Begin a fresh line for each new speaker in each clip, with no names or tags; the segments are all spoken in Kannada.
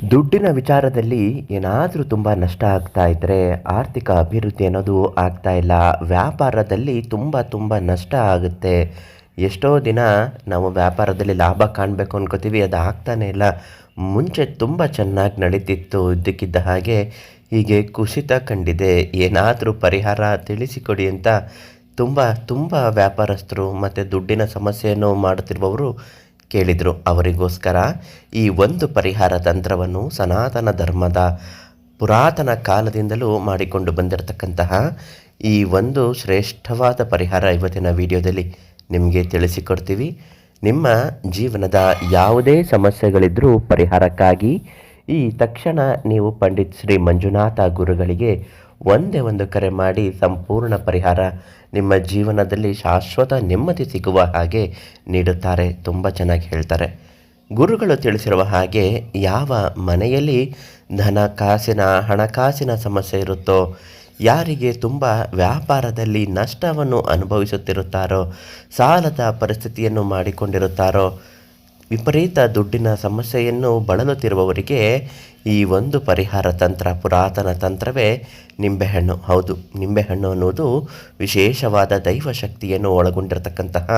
ದುಡ್ಡಿನ ವಿಚಾರದಲ್ಲಿ ಏನಾದರೂ ತುಂಬ ನಷ್ಟ ಆಗ್ತಾ ಇದ್ದರೆ ಆರ್ಥಿಕ ಅಭಿವೃದ್ಧಿ ಅನ್ನೋದು ಆಗ್ತಾ ಇಲ್ಲ. ವ್ಯಾಪಾರದಲ್ಲಿ ತುಂಬ ನಷ್ಟ ಆಗುತ್ತೆ. ಎಷ್ಟೋ ದಿನ ನಾವು ವ್ಯಾಪಾರದಲ್ಲಿ ಲಾಭ ಕಾಣಬೇಕು ಅನ್ಕೋತೀವಿ, ಅದು ಆಗ್ತಾನೇ ಇಲ್ಲ. ಮುಂಚೆ ತುಂಬ ಚೆನ್ನಾಗಿ ನಡೀತಿತ್ತು, ಇದ್ದಕ್ಕಿದ್ದ ಹಾಗೆ ಹೀಗೆ ಕುಸಿತ ಕಂಡಿದೆ. ಏನಾದರೂ ಪರಿಹಾರ ತಿಳಿಸಿಕೊಡಿ ಅಂತ ತುಂಬ ವ್ಯಾಪಾರಸ್ಥರು ಮತ್ತು ದುಡ್ಡಿನ ಸಮಸ್ಯೆಯನ್ನು ಮಾಡುತ್ತಿರುವವರು ಕೇಳಿದರು. ಅವರಿಗೋಸ್ಕರ ಈ ಒಂದು ಪರಿಹಾರ ತಂತ್ರವನ್ನು ಸನಾತನ ಧರ್ಮದ ಪುರಾತನ ಕಾಲದಿಂದಲೂ ಮಾಡಿಕೊಂಡು ಬಂದಿರತಕ್ಕಂತಹ ಈ ಒಂದು ಶ್ರೇಷ್ಠವಾದ ಪರಿಹಾರ ಇವತ್ತಿನ ವಿಡಿಯೋದಲ್ಲಿ ನಿಮಗೆ ತಿಳಿಸಿಕೊಡ್ತೀವಿ. ನಿಮ್ಮ ಜೀವನದ ಯಾವುದೇ ಸಮಸ್ಯೆಗಳಿದ್ದರೂ ಪರಿಹಾರಕ್ಕಾಗಿ ಈ ತಕ್ಷಣ ನೀವು ಪಂಡಿತ್ ಶ್ರೀ ಮಂಜುನಾಥ ಗುರುಗಳಿಗೆ ಒಂದೇ ಒಂದು ಕರೆ ಮಾಡಿ ಸಂಪೂರ್ಣ ಪರಿಹಾರ ನಿಮ್ಮ ಜೀವನದಲ್ಲಿ ಶಾಶ್ವತ ನೆಮ್ಮದಿ ಸಿಗುವ ಹಾಗೆ ನೀಡುತ್ತಾರೆ. ತುಂಬ ಚೆನ್ನಾಗಿ ಹೇಳ್ತಾರೆ. ಗುರುಗಳು ತಿಳಿಸಿರುವ ಹಾಗೆ ಯಾವ ಮನೆಯಲ್ಲಿ ಹಣಕಾಸಿನ ಸಮಸ್ಯೆ ಇರುತ್ತೋ, ಯಾರಿಗೆ ತುಂಬ ವ್ಯಾಪಾರದಲ್ಲಿ ನಷ್ಟವನ್ನು ಅನುಭವಿಸುತ್ತಿರುತ್ತಾರೋ, ಸಾಲದ ಪರಿಸ್ಥಿತಿಯನ್ನು ಮಾಡಿಕೊಂಡಿರುತ್ತಾರೋ, ವಿಪರೀತ ದುಡ್ಡಿನ ಸಮಸ್ಯೆಯನ್ನು ಬಳಲುತ್ತಿರುವವರಿಗೆ ಈ ಒಂದು ಪರಿಹಾರ ತಂತ್ರ, ಪುರಾತನ ತಂತ್ರವೇ ನಿಂಬೆಹಣ್ಣು. ಹೌದು, ನಿಂಬೆಹಣ್ಣು ಅನ್ನೋದು ವಿಶೇಷವಾದ ದೈವ ಶಕ್ತಿಯನ್ನು ಒಳಗೊಂಡಿರತಕ್ಕಂತಹ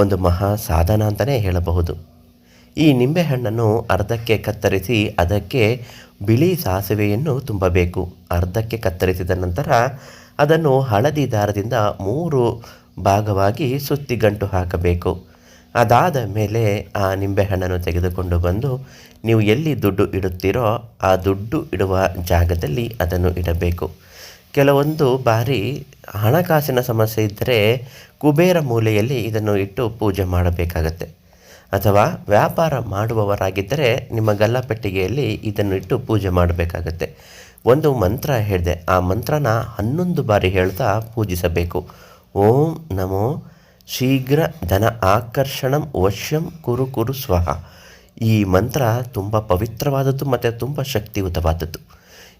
ಒಂದು ಮಹಾ ಸಾಧನ ಅಂತಲೇ ಹೇಳಬಹುದು. ಈ ನಿಂಬೆಹಣ್ಣನ್ನು ಅರ್ಧಕ್ಕೆ ಕತ್ತರಿಸಿ ಅದಕ್ಕೆ ಬಿಳಿ ಸಾಸಿವೆಯನ್ನು ತುಂಬಬೇಕು. ಅರ್ಧಕ್ಕೆ ಕತ್ತರಿಸಿದ ನಂತರ ಅದನ್ನು ಹಳದಿ ದಾರದಿಂದ 3 ಭಾಗವಾಗಿ ಸುತ್ತಿ ಗಂಟು ಹಾಕಬೇಕು. ಅದಾದ ಮೇಲೆ ಆ ನಿಂಬೆಹಣ್ಣನ್ನು ತೆಗೆದುಕೊಂಡು ಬಂದು ನೀವು ಎಲ್ಲಿ ದುಡ್ಡು ಇಡುತ್ತೀರೋ ಆ ದುಡ್ಡು ಇಡುವ ಜಾಗದಲ್ಲಿ ಅದನ್ನು ಇಡಬೇಕು. ಕೆಲವೊಂದು ಬಾರಿ ಹಣಕಾಸಿನ ಸಮಸ್ಯೆ ಇದ್ದರೆ ಕುಬೇರ ಮೂಲೆಯಲ್ಲಿ ಇದನ್ನು ಇಟ್ಟು ಪೂಜೆ ಮಾಡಬೇಕಾಗತ್ತೆ. ಅಥವಾ ವ್ಯಾಪಾರ ಮಾಡುವವರಾಗಿದ್ದರೆ ನಿಮ್ಮ ಗಲ್ಲಪೆಟ್ಟಿಗೆಯಲ್ಲಿ ಇದನ್ನು ಇಟ್ಟು ಪೂಜೆ ಮಾಡಬೇಕಾಗತ್ತೆ. ಒಂದು ಮಂತ್ರ ಹೇಳಿದೆ, ಆ ಮಂತ್ರನ 11 ಬಾರಿ ಹೇಳ್ತಾ ಪೂಜಿಸಬೇಕು. ಓಂ ನಮೋ ಶೀಘ್ರ ಧನ ಆಕರ್ಷಣಂ ವಶ್ಯಂ ಕುರು ಸ್ವಹ. ಈ ಮಂತ್ರ ತುಂಬ ಪವಿತ್ರವಾದದ್ದು ಮತ್ತು ತುಂಬ ಶಕ್ತಿಯುತವಾದದ್ದು.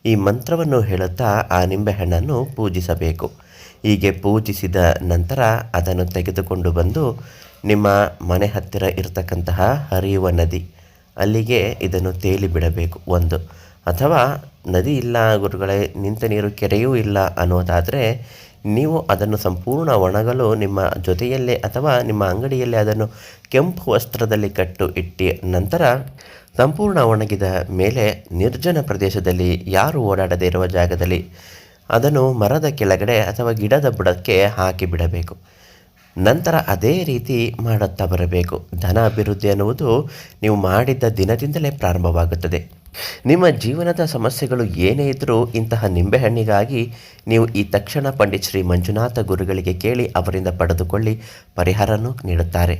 ಈ ಮಂತ್ರವನ್ನು ಹೇಳುತ್ತಾ ಆ ನಿಂಬೆಹಣ್ಣನ್ನು ಪೂಜಿಸಬೇಕು. ಹೀಗೆ ಪೂಜಿಸಿದ ನಂತರ ಅದನ್ನು ತೆಗೆದುಕೊಂಡು ಬಂದು ನಿಮ್ಮ ಮನೆ ಹತ್ತಿರ ಇರತಕ್ಕಂತಹ ಹರಿಯುವ ನದಿ, ಅಲ್ಲಿಗೆ ಇದನ್ನು ತೇಲಿ ಬಿಡಬೇಕು. ಒಂದು, ಅಥವಾ ನದಿ ಇಲ್ಲ ಗುರುಗಳೇ, ನಿಂತ ನೀರು ಕೆರೆಯೂ ಇಲ್ಲ ಅನ್ನೋದಾದರೆ ನೀವು ಅದನ್ನು ಸಂಪೂರ್ಣ ಒಣಗಲು ನಿಮ್ಮ ಜೊತೆಯಲ್ಲೇ ಅಥವಾ ನಿಮ್ಮ ಅಂಗಡಿಯಲ್ಲೇ ಅದನ್ನು ಕೆಂಪು ವಸ್ತ್ರದಲ್ಲಿ ಇಟ್ಟಿ ನಂತರ ಸಂಪೂರ್ಣ ಒಣಗಿದ ಮೇಲೆ ನಿರ್ಜನ ಪ್ರದೇಶದಲ್ಲಿ, ಯಾರು ಓಡಾಡದೇ ಇರುವ ಜಾಗದಲ್ಲಿ ಅದನ್ನು ಮರದ ಕೆಳಗಡೆ ಅಥವಾ ಗಿಡದ ಬುಡಕ್ಕೆ ಹಾಕಿ ಬಿಡಬೇಕು. ನಂತರ ಅದೇ ರೀತಿ ಮಾಡುತ್ತಾ ಬರಬೇಕು. ಧನ ಅಭಿವೃದ್ಧಿ ಅನ್ನುವುದು ನೀವು ಮಾಡಿದ್ದ ದಿನದಿಂದಲೇ ಪ್ರಾರಂಭವಾಗುತ್ತದೆ. ನಿಮ್ಮ ಜೀವನದ ಸಮಸ್ಯೆಗಳು ಏನೇ ಇದ್ದರೂ ಇಂತಹ ನಿಂಬೆಹಣ್ಣಿಗಾಗಿ ನೀವು ಈ ತಕ್ಷಣ ಪಂಡಿತ್ ಶ್ರೀ ಮಂಜುನಾಥ ಗುರುಗಳಿಗೆ ಕೇಳಿ ಅವರಿಂದ ಪಡೆದುಕೊಳ್ಳಿ, ಪರಿಹಾರನೂ ನೀಡುತ್ತಾರೆ.